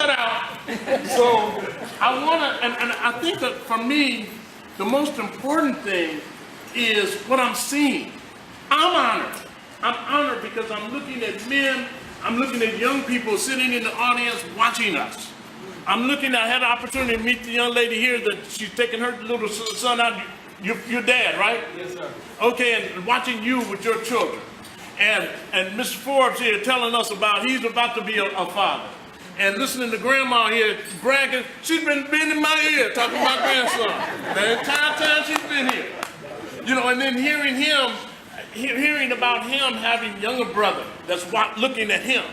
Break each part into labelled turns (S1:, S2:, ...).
S1: out. So I want to, and I think that for me, the most important thing is what I'm seeing. I'm honored. I'm honored because I'm looking at men, I'm looking at young people sitting in the audience watching us. I'm looking, I had an opportunity to meet the young lady here that she's taking her little son out. Your dad, right?
S2: Yes, sir.
S1: Okay, and watching you with your children. And Mr. Forbes here telling us about he's about to be a father. And listening to grandma here bragging, she's been in my ear talking about grandson. The entire time she's been here. You know, and then hearing about him having younger brother that's looking at him.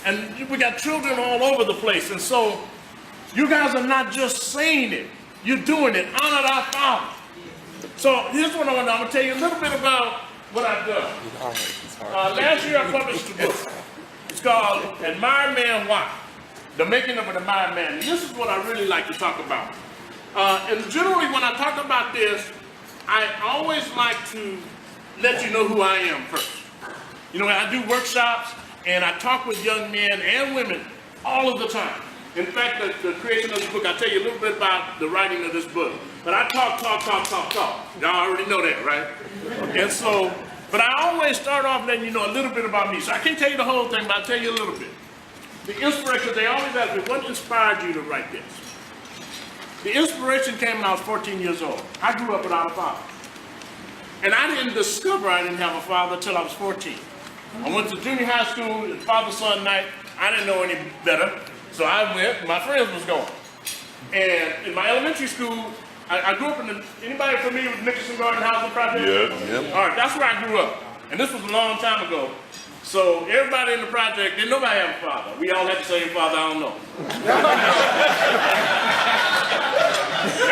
S1: And we got children all over the place. And so you guys are not just saying it, you're doing it. Honor our father. So here's what I want to do. I'm going to tell you a little bit about what I've done. Last year I published a book. It's called Admired Man Why? The Making of an Admired Man. And this is what I really like to talk about. And generally when I talk about this, I always like to let you know who I am first. You know, I do workshops and I talk with young men and women all of the time. In fact, the creation of this book, I'll tell you a little bit about the writing of this book. But I talk. Y'all already know that, right? And so, but I always start off letting you know a little bit about me. So I can't tell you the whole thing, but I'll tell you a little bit. The inspiration, they always ask me, what inspired you to write this? The inspiration came when I was 14 years old. I grew up without a father. And I didn't discover I didn't have a father until I was 14. I went to junior high school, it's father-son night. I didn't know any better. So I went, my friends was going. And in my elementary school, I grew up in anybody familiar with Nicholson Garden Housing Project?
S3: Yeah. Yep.
S1: All right, that's where I grew up. And this was a long time ago. So everybody in the project, didn't nobody have a father. We all had the same father, I don't know.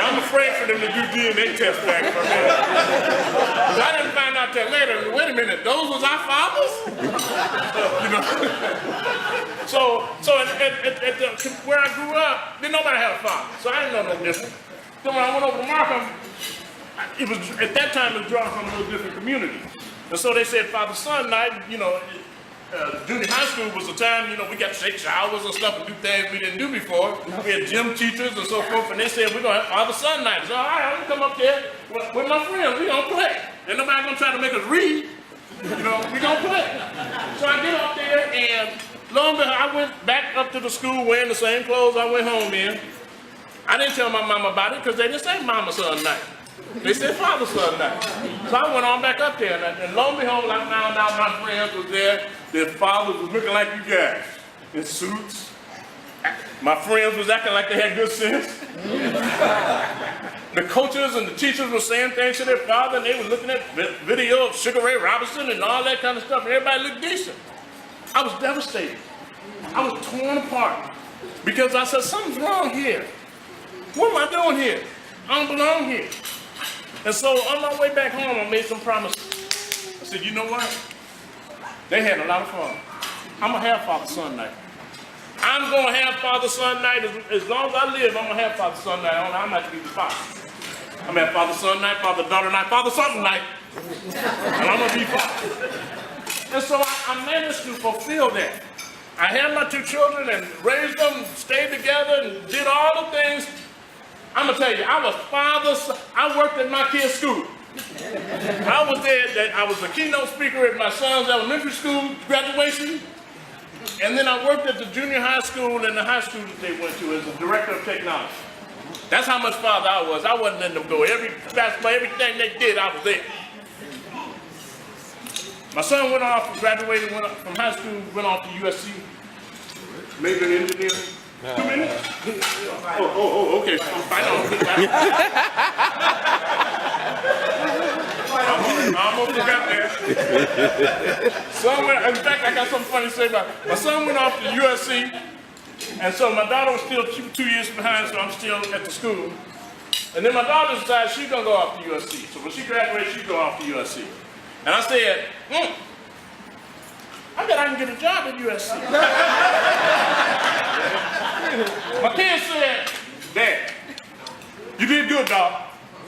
S1: I'm afraid for them to do DNA tests back for me. Because I didn't find out till later, wait a minute, those was our fathers? You know? So where I grew up, didn't nobody have a father. So I didn't know no different. Then when I went over to Markham, it was, at that time, it was drawn from a little different community. And so they said father-son night, you know, junior high school was the time, you know, we got to take showers and stuff and do things we didn't do before. We had gym teachers and so forth, and they said, we're going to have father-son night. So, all right, I'm going to come up there with my friends. We're going to play. And nobody's going to try to make us read. You know, we're going to play. So I get up there, and lo and behold, I went back up to the school wearing the same clothes I went home in. I didn't tell my mama about it because they didn't say mama-son night. They said father-son night. So I went on back up there, and lo and behold, I found out my friends was there. Their fathers was looking like you guys, in suits. My friends was acting like they had good sense. The coaches and the teachers were saying things to their father, and they were looking at video of Sugar Ray Robinson and all that kind of stuff, and everybody looked decent. I was devastated. I was torn apart because I said, something's wrong here. What am I doing here? I don't belong here. And so on my way back home, I made some promises. I said, you know what? They had a lot of fun. I'm going to have father-son night. I'm going to have father-son night. As long as I live, I'm going to have father-son night. I'm going to have to be the father. I'm going to have father-son night, father-daughter night, father-something night. And I'm going to be father. And so I managed to fulfill that. I had my two children and raised them, stayed together, and did all the things. I'm going to tell you, I was I worked at my kids' school. I was there, I was the keynote speaker at my son's elementary school graduation. And then I worked at the junior high school and the high school that they went to as the director of technology. That's how much father I was. I wasn't letting them go. Every basketball, everything they did, I was there. My son went off, graduated from high school, went off to USC, major in engineering. 2 minutes? Oh, okay. I almost forgot that. In fact, I got something funny to say about it. My son went off to USC, and so my daughter was still 2 years behind, so I'm still at the school. And then my daughter decided she's going to go off to USC. So when she graduates, she'd go off to USC. And I said, I bet I can get a job at USC. My kid said, Dad, you did good, dog.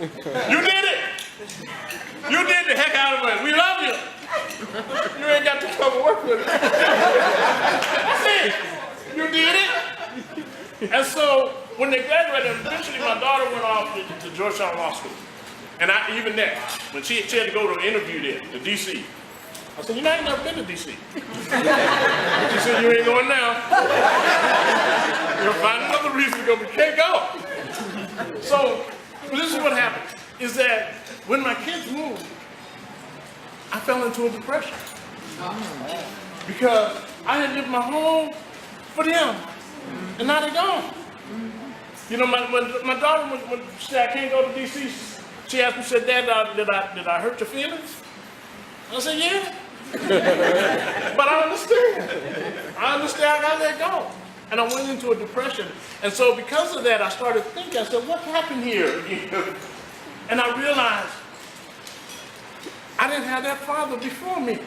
S1: You did it. You did the heck out of it. We love you. You ain't got to come and work with us. I said, you did it. And so when they graduated, eventually my daughter went off to Georgetown Law School. And even there, when she had to go to an interview there, to D.C., I said, I ain't never been to D.C. She said, you ain't going now. You'll find another reason to go, but you can't go. So this is what happened, is that when my kids moved, I fell into a depression. Because I had lived my home for them, and now they're gone. You know, when my daughter, when she said I can't go to D.C., she asked me, said, Dad, did I hurt your feelings? I said, yeah. But I understand. I gotta let go. And I went into a depression. And so because of that, I started thinking, I said, what happened here? And I realized I didn't have that father before me.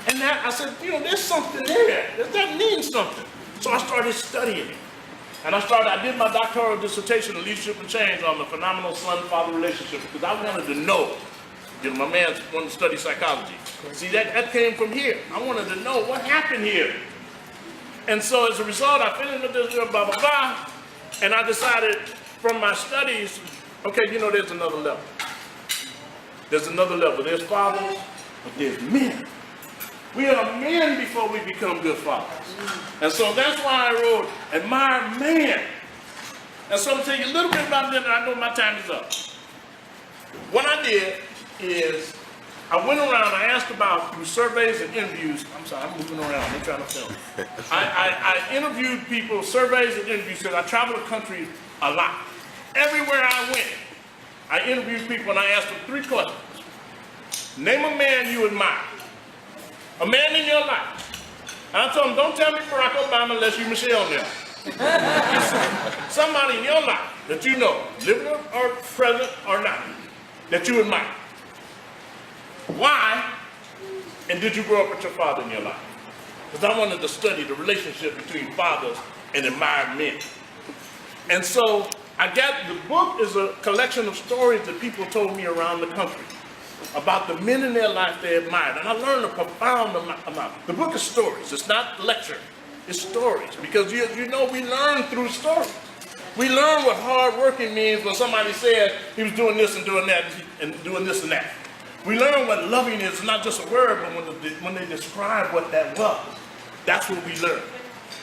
S1: And that, I said, there's something there. That means something. So I started studying it. And I did my doctoral dissertation in leadership and change on the phenomenal son-father relationship because I wanted to know. My man wanted to study psychology. See, that came from here. I wanted to know what happened here. And so as a result, I finished with this, blah, blah, blah. And I decided from my studies, okay, there's another level. There's another level. There's fathers, but there's men. We are men before we become good fathers. And so that's why I wrote, Admire Man. And so I'm going to tell you a little bit about that, and I know my time is up. What I did is, I went around, I asked about, through surveys and interviews, I'm sorry, I'm moving around, I'm trying to film. I interviewed people, surveys and interviews, because I traveled the country a lot. Everywhere I went, I interviewed people and I asked them 3 questions. Name a man you admire. A man in your life. And I told them, don't tell me Barack Obama unless you Michelle now. Somebody in your life that you know, living or present or not, that you admire. Why? And did you grow up with your father in your life? Because I wanted to study the relationship between fathers and admired men. And so the book is a collection of stories that people told me around the country about the men in their life they admired. And I learned a profound amount. The book is stories. It's not lecture. It's stories. Because we learn through stories. We learn what hard working means when somebody says he was doing this and doing that and doing this and that. We learn what loving is, not just a word, but when they describe what that was. That's what we learn.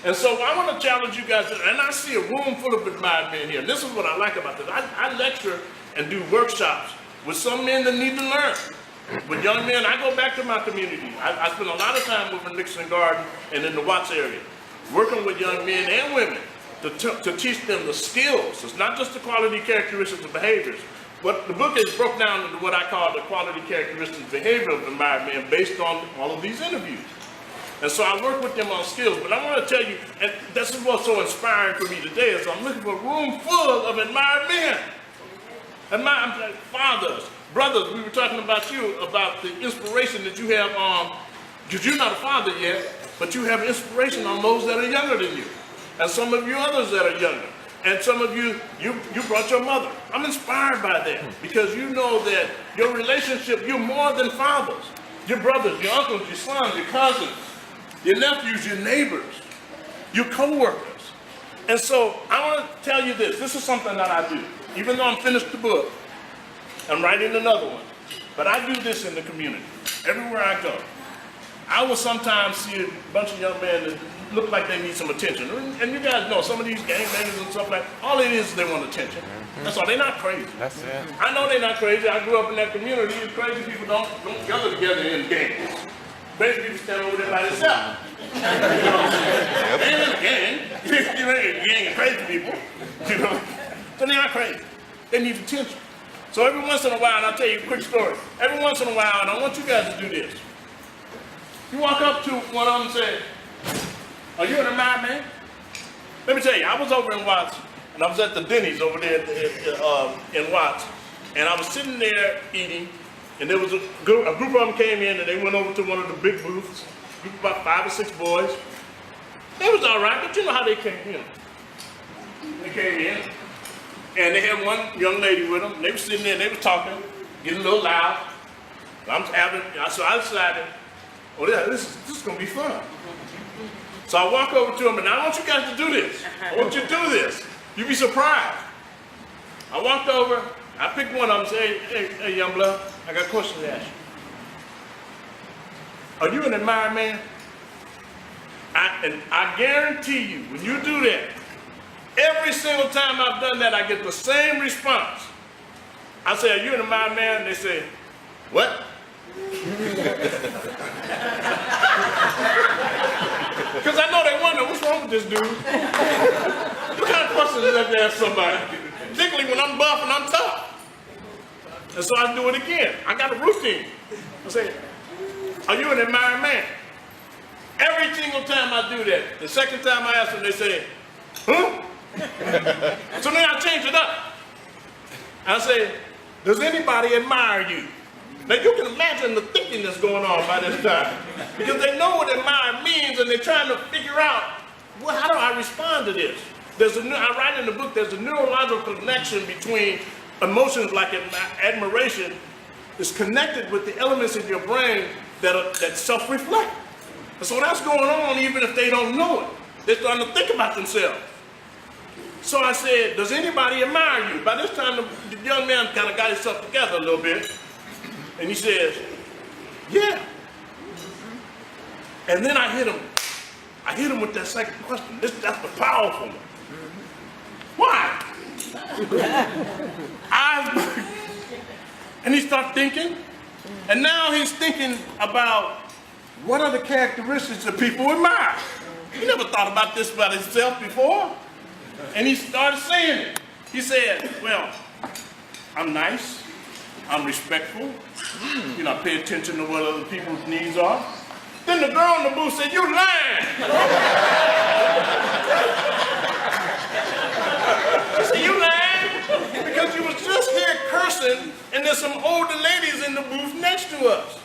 S1: And so I want to challenge you guys, and I see a room full of admired men here. This is what I like about this. I lecture and do workshops with some men that need to learn. With young men, I go back to my community. I spend a lot of time over in Nixon Garden and in the Watts area, working with young men and women to teach them the skills. It's not just the quality characteristics of behaviors, but the book is broken down into what I call the quality characteristics of behavior of admired men based on all of these interviews. And so I work with them on skills, but I want to tell you, and this is what's so inspiring for me today, is I'm looking for a room full of admired men. Fathers, brothers, we were talking about you, about the inspiration that you have on, because you're not a father yet, but you have inspiration on those that are younger than you. And some of you others that are younger. And some of you brought your mother. I'm inspired by that, because you know that your relationship, you're more than fathers. Your brothers, your uncles, your sons, your cousins, your nephews, your neighbors, your co-workers. And so I want to tell you this. This is something that I do. Even though I'm finished the book, I'm writing another one. But I do this in the community. Everywhere I go. I will sometimes see a bunch of young men that look like they need some attention. And you guys know, some of these gangbangers and stuff like that, all it is they want attention. That's all. They're not crazy.
S2: That's it.
S1: I know they're not crazy. I grew up in that community. Crazy people don't gather together in gangs. Crazy people stand over there by themselves. You know what I'm saying? They ain't in a gang. You ain't in a gang of crazy people. You know? So they're not crazy. They need attention. So every once in a while, and I'll tell you a quick story. Every once in a while, and I want you guys to do this. You walk up to one of them and say, are you an admired man? Let me tell you, I was over in Watts, and I was at the Denny's over there in Watts, and I was sitting there eating, and there was a group of them came in, and they went over to one of the big booths, a group of about 5 or 6 boys. They was all right, but you know how they came in. They came in, and they had one young lady with them, and they were sitting there, and they were talking, getting a little loud. So I decided, oh, yeah, this is going to be fun. So I walk over to him, and I want you guys to do this. I want you to do this. You'd be surprised. I walked over, I picked one of them and said, hey, young blood, I got a question to ask you. Are you an admired man? And I guarantee you, when you do that, every single time I've done that, I get the same response. I say, are you an admired man? They say, what? Because I know they wonder, what's wrong with this dude? What kind of question is that to ask somebody? Particularly when I'm buff and I'm tough. And so I do it again. I got a routine. I say, are you an admired man? Every single time I do that, the second time I ask them, they say, huh? So then I change it up. I say, does anybody admire you? Now you can imagine the thinking that's going on by this time. Because they know what admire means and they're trying to figure out, well, how do I respond to this? I write in the book, there's a neurological connection between emotions like admiration is connected with the elements in your brain that self-reflect. And so that's going on even if they don't know it. They're starting to think about themselves. So I said, does anybody admire you? By this time, the young man kind of got himself together a little bit. And he says, yeah. And then I hit him with that second question. That's the powerful one. Why? And he started thinking. And now he's thinking about what are the characteristics that people admire. He never thought about this about himself before. And he started saying it. He said, well, I'm nice. I'm respectful. You know, I pay attention to what other people's needs are. Then the girl in the booth said, you lying. She said, you lying? Because you was just here cursing and there's some older ladies in the booth next to us.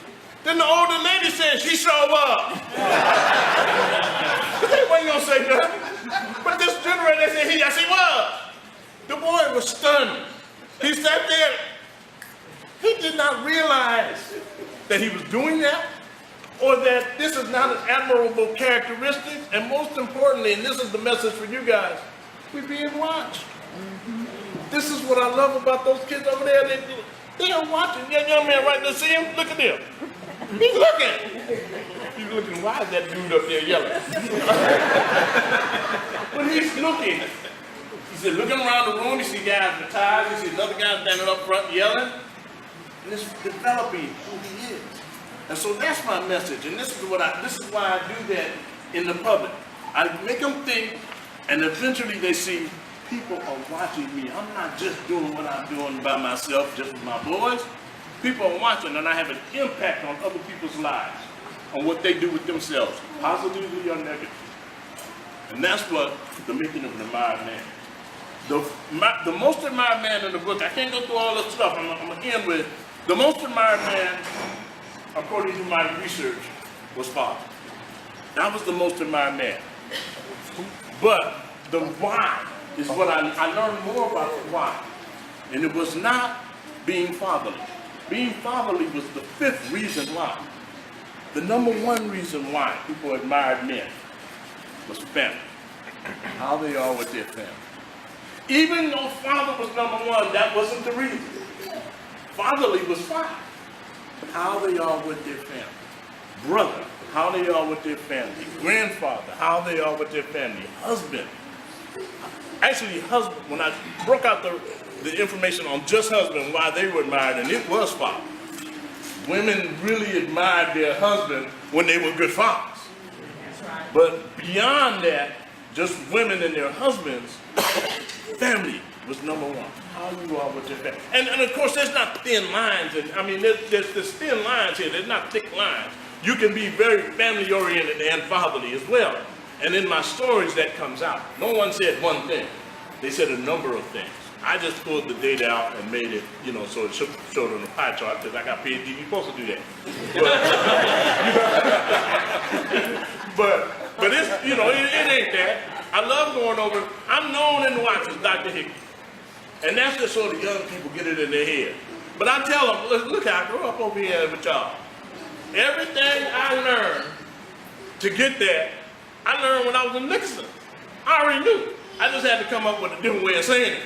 S1: Then the older lady said, she showed up. They wasn't gonna say nothing. But this generator said, yes, he was. The boy was stunned. He sat there. He did not realize that he was doing that, or that this is not an admirable characteristic, and most importantly, and this is the message for you guys, we're being watched. This is what I love about those kids over there. They are watching. That young man right there, see him? Look at him. He's looking. He's looking, why is that dude up there yelling? But he's looking. He said, looking around the room, you see guys with ties, you see another guy standing up front yelling. And it's developing who he is. And so that's my message. And this is why I do that in the public. I make them think, and eventually they see people are watching me. I'm not just doing what I'm doing by myself, just with my boys. People are watching, and I have an impact on other people's lives, on what they do with themselves, positively or negatively. And that's what the making of an admired man. The most admired man in the book, I can't go through all this stuff. I'm going to end with, the most admired man, according to my research, was father. That was the most admired man. But the why is what I learned more about the why. And it was not being fatherly. Being fatherly was the fifth reason why. The number one reason why people admired men was family. How they are with their family. Even though father was number one, that wasn't the reason. Fatherly was five. How they are with their family. Brother, how they are with their family. Grandfather, how they are with their family. Husband. Actually, husband, when I broke out the information on just husband, why they were admired, and it was father. Women really admired their husband when they were good fathers. But beyond that, just women and their husbands, family was number one. How you are with your family. And of course, there's not thin lines. There's thin lines here. There's not thick lines. You can be very family-oriented and fatherly as well. And in my stories, that comes out. No one said one thing. They said a number of things. I just pulled the data out and made it, so it showed on the pie chart because I got PhD. You're supposed to do that. But it's, it ain't that. I love going over. I'm known in the watch as Dr. Hickey. And that's just so the young people get it in their head. But I tell them, look how I grew up over here with y'all. Everything I learned to get that I learned when I was in Nixon. I already knew. I just had to come up with a different way of saying it,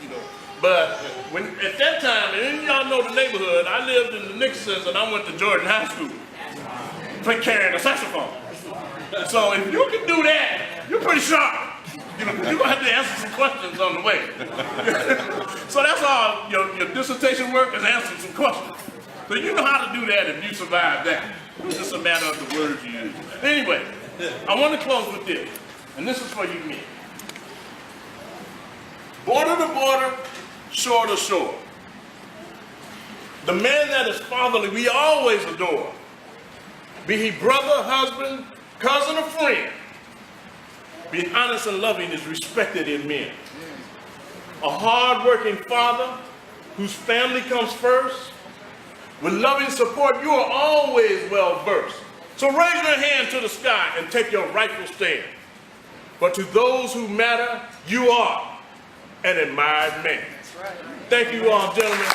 S1: you know. But when at that time, and y'all know the neighborhood, I lived in the Nixons and I went to Jordan High School, carrying a saxophone. So if you can do that, you're pretty sharp. You know, you're gonna have to answer some questions on the way. So that's all your dissertation work is answering some questions. So you know how to do that if you survive that. It's just a matter of the words you use. Anyway, I want to close with this, and this is for you men. Border to border, shore to shore. The man that is fatherly, we always adore. Be he brother, husband, cousin, or friend. Being honest and loving is respected in men. A hard-working father whose family comes first, with loving support, you are always well-versed. So raise your hand to the sky and take your rightful stand. But to those who matter, you are an admired man. Thank you all, gentlemen.